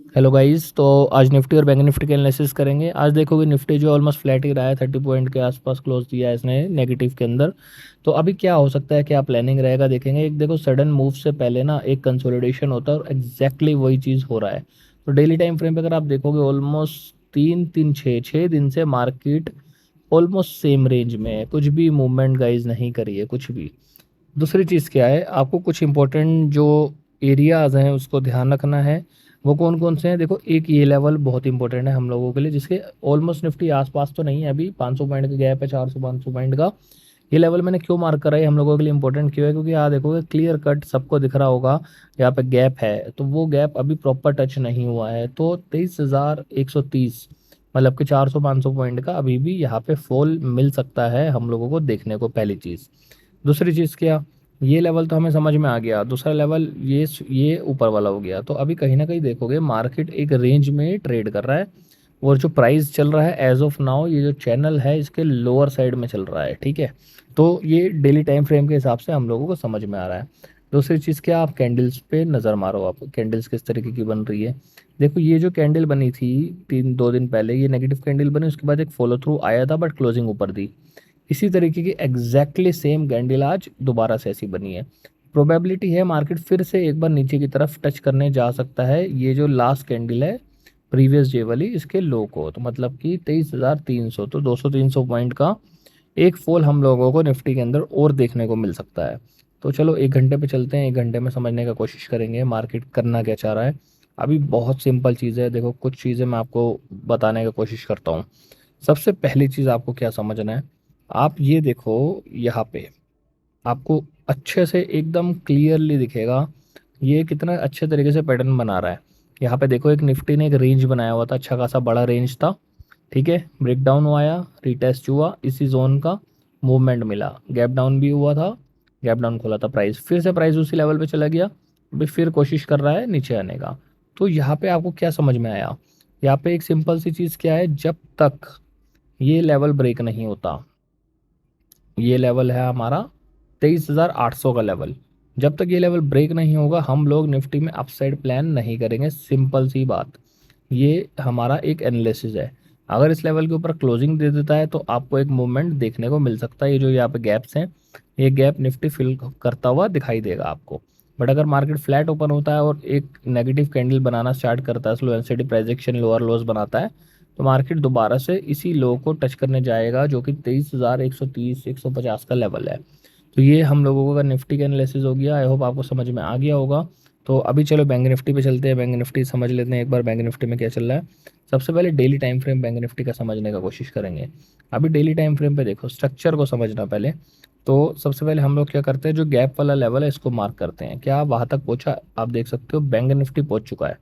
Hello guys, तो आज Nifty और बैंक निफ्टी के एनालिसिस करेंगे। आज देखोगे निफ्टी जो ऑलमोस्ट फ्लैट ही रहा है, 30 पॉइंट के आसपास क्लोज दिया है इसने नेगेटिव के अंदर। तो अभी क्या हो सकता है, क्या प्लानिंग रहेगा देखेंगे। एक देखो, सडन मूव से पहले ना एक कंसोलिडेशन होता है और एग्जैक्टली वही चीज़ हो रहा है। तो डेली टाइम फ्रेम पे अगर आप देखोगे ऑलमोस्ट 3 3 6 6 दिन से मार्केट ऑलमोस्ट सेम रेंज में है, कुछ भी मूवमेंट गाइज नहीं करी है कुछ भी। दूसरी चीज़ क्या है, आपको कुछ इंपॉर्टेंट जो एरियाज़ हैं उसको ध्यान रखना है। वो कौन कौन से हैं, देखो एक ये लेवल बहुत इंपॉर्टेंट है हम लोगों के लिए, जिसके ऑलमोस्ट निफ्टी आसपास तो नहीं है, अभी 500 पॉइंट का गैप है, 400 500 पॉइंट का। ये लेवल मैंने क्यों मार्क करा है हम लोगों के लिए इंपॉर्टेंट क्यों है, क्योंकि यहाँ देखोगे क्लियर कट सबको दिख रहा होगा, यहाँ पे गैप है, तो वो गैप अभी प्रॉपर टच नहीं हुआ है। तो 23,130 मतलब कि 400 500 पॉइंट का अभी भी यहाँ पे फॉल मिल सकता है हम लोगों को देखने को, पहली चीज़। दूसरी चीज़ क्या, ये लेवल तो हमें समझ में आ गया। दूसरा लेवल ये ऊपर वाला हो गया। तो अभी कहीं ना कहीं देखोगे मार्केट एक रेंज में ट्रेड कर रहा है, और जो प्राइस चल रहा है एज ऑफ नाउ, ये जो चैनल है इसके लोअर साइड में चल रहा है, ठीक है। तो ये डेली टाइम फ्रेम के हिसाब से हम लोगों को समझ में आ रहा है। दूसरी चीज़ क्या, आप कैंडल्स पे नज़र मारो, आप कैंडल्स किस तरीके की बन रही है। देखो ये जो कैंडल बनी थी 2 दिन पहले, ये नेगेटिव कैंडल बनी, उसके बाद एक फॉलो थ्रू आया था बट क्लोजिंग ऊपर दी। इसी तरीके की एग्जैक्टली सेम कैंडल आज दोबारा से ऐसी बनी है। प्रोबेबिलिटी है मार्केट फिर से एक बार नीचे की तरफ टच करने जा सकता है, ये जो लास्ट कैंडल है प्रीवियस डे वाली, इसके लो को। तो मतलब कि 23,300, तो 200 300 पॉइंट का एक फॉल हम लोगों को निफ्टी के अंदर और देखने को मिल सकता है। तो चलो 1 घंटे पे चलते हैं, 1 घंटे में समझने का कोशिश करेंगे मार्केट करना क्या चाह रहा है। अभी बहुत सिंपल चीज़ है, देखो कुछ चीज़ें मैं आपको बताने का कोशिश करता हूँ। सबसे पहली चीज़ आपको क्या समझना है, आप ये देखो, यहाँ पे आपको अच्छे से एकदम क्लियरली दिखेगा ये कितना अच्छे तरीके से पैटर्न बना रहा है। यहाँ पे देखो, एक निफ्टी ने एक रेंज बनाया हुआ था, अच्छा खासा बड़ा रेंज था, ठीक है। ब्रेक डाउन आया, रिटेस्ट हुआ, इसी जोन का मूवमेंट मिला, गैप डाउन भी हुआ था, गैप डाउन खोला था प्राइस, फिर से प्राइस उसी लेवल पे चला गया, अभी फिर कोशिश कर रहा है नीचे आने का। तो यहाँ पे आपको क्या समझ में आया, यहाँ पे एक सिंपल सी चीज़ क्या है, जब तक ये लेवल ब्रेक नहीं होता, ये लेवल है हमारा 23,800 का लेवल, जब तक ये लेवल ब्रेक नहीं होगा हम लोग निफ्टी में अपसाइड प्लान नहीं करेंगे, सिंपल सी बात। ये हमारा एक एनालिसिस है। अगर इस लेवल के ऊपर क्लोजिंग दे देता है तो आपको एक मूवमेंट देखने को मिल सकता है, ये जो यहाँ पे गैप्स हैं, ये गैप निफ्टी फिल करता हुआ दिखाई देगा आपको। बट अगर मार्केट फ्लैट ओपन होता है और एक नेगेटिव कैंडल बनाना स्टार्ट करता है, slow NCD price action lower लोज बनाता है, तो मार्केट दोबारा से इसी लो को टच करने जाएगा, जो कि 23,130 150 का लेवल है। तो ये हम लोगों का निफ्टी का एनालिसिस हो गया। आई होप आपको समझ में आ गया होगा। तो अभी चलो बैंक निफ्टी पे चलते हैं, बैंक निफ्टी समझ लेते हैं एक बार बैंक निफ्टी में क्या चल रहा है। सबसे पहले daily time frame bank Nifty का समझने का कोशिश करेंगे। अभी डेली टाइम फ्रेम पे देखो, स्ट्रक्चर को समझना पहले। तो सबसे पहले हम लोग क्या करते हैं, जो गैप वाला लेवल है इसको मार्क करते हैं। क्या वहाँ तक पहुँचा, आप देख सकते हो बैंक निफ्टी पहुँच चुका है।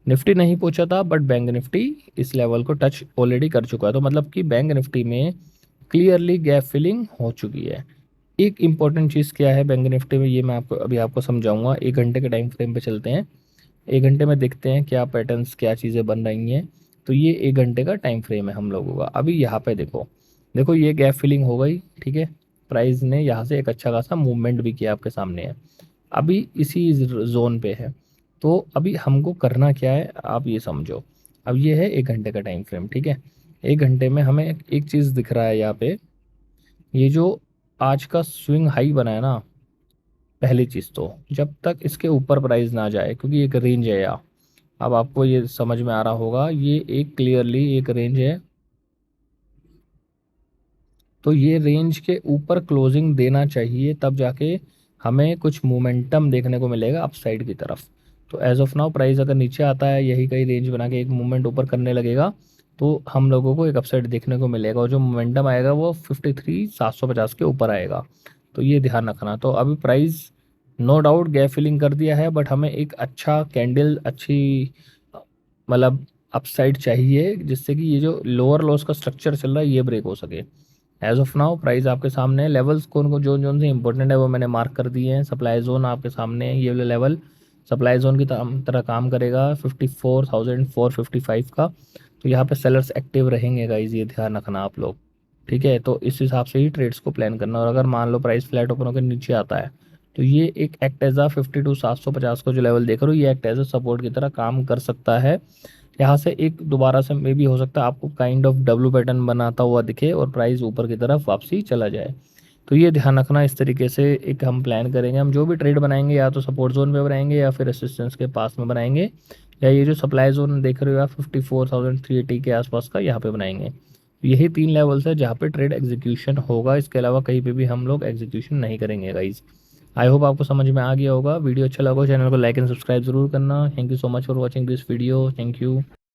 निफ्टी नहीं पहुंचा था बट बैंक निफ्टी इस लेवल को टच ऑलरेडी कर चुका है, तो मतलब कि बैंक निफ्टी में क्लियरली गैप फिलिंग हो चुकी है। एक इंपॉर्टेंट चीज़ क्या है बैंक निफ्टी में, ये मैं आपको अभी आपको समझाऊंगा। 1 घंटे के टाइम फ्रेम पे चलते हैं, 1 घंटे में देखते हैं क्या पैटर्न्स, क्या चीज़ें बन रही हैं। तो ये 1 घंटे का टाइम फ्रेम है हम लोगों का। अभी यहाँ पे देखो, देखो ये गैप फिलिंग हो गई, ठीक है। प्राइस ने यहाँ से एक अच्छा खासा मूवमेंट भी किया, आपके सामने है, अभी इसी जोन पे है। तो अभी हमको करना क्या है, आप ये समझो। अब ये है 1 घंटे का टाइम फ्रेम, ठीक है। 1 घंटे में हमें एक चीज़ दिख रहा है यहाँ पे, ये जो आज का स्विंग हाई बना है ना, पहली चीज़ तो जब तक इसके ऊपर प्राइस ना जाए, क्योंकि एक रेंज है यहाँ, अब आपको ये समझ में आ रहा होगा, ये एक क्लियरली एक रेंज है। तो ये रेंज के ऊपर क्लोजिंग देना चाहिए, तब जाके हमें कुछ मोमेंटम देखने को मिलेगा अपसाइड की तरफ। तो एज ऑफ नाउ प्राइस अगर नीचे आता है, यही कहीं रेंज बना के एक मूवमेंट ऊपर करने लगेगा, तो हम लोगों को एक अपसाइड देखने को मिलेगा, और जो मोमेंटम आएगा वो 53,750 के ऊपर आएगा। तो ये ध्यान रखना। तो अभी price no doubt gap filling कर दिया है, बट हमें एक अच्छा कैंडल, अच्छी मतलब अपसाइड चाहिए, जिससे कि ये जो लोअर लॉस का स्ट्रक्चर चल रहा है ये ब्रेक हो सके। एज ऑफ नाउ प्राइस आपके सामने है, लेवल्स कौन कौन जो जो से इंपॉर्टेंट है वो मैंने मार्क कर दिए हैं। सप्लाई जोन आपके सामने है, ये वाला लेवल सप्लाई जोन की तरह काम करेगा, 54,455 का। तो यहाँ पे सेलर्स एक्टिव रहेंगे गाइज, ये ध्यान रखना आप लोग, ठीक है। तो इस हिसाब से ही ट्रेड्स को प्लान करना, और अगर मान लो प्राइस फ्लैट ओपन होकर नीचे आता है, तो ये एक एक्ट एज अ 52,750 को जो लेवल देख रहे हो, ये एक्ट एज अ सपोर्ट की तरह काम कर सकता है। यहाँ से एक दोबारा से मे भी हो सकता है आपको काइंड ऑफ डब्ल्यू पैटर्न बनाता हुआ दिखे और प्राइस ऊपर की तरफ वापसी चला जाए। तो ये ध्यान रखना, इस तरीके से एक हम प्लान करेंगे। हम जो भी ट्रेड बनाएंगे या तो सपोर्ट जोन पे बनाएंगे या फिर रेसिस्टेंस के पास में बनाएंगे, या ये जो सप्लाई जोन देख रहे हो आप 54,380 के आसपास का, यहाँ पे बनाएंगे। यही 3 लेवल्स है जहाँ पे ट्रेड एग्जीक्यूशन होगा, इसके अलावा कहीं पे भी हम लोग एग्जीक्यूशन नहीं करेंगे गाइज। आई होप आपको समझ में आ गया होगा। वीडियो अच्छा लगा, चैनल को लाइक एंड सब्सक्राइब जरूर करना। Thank you so much for watching this video. Thank you.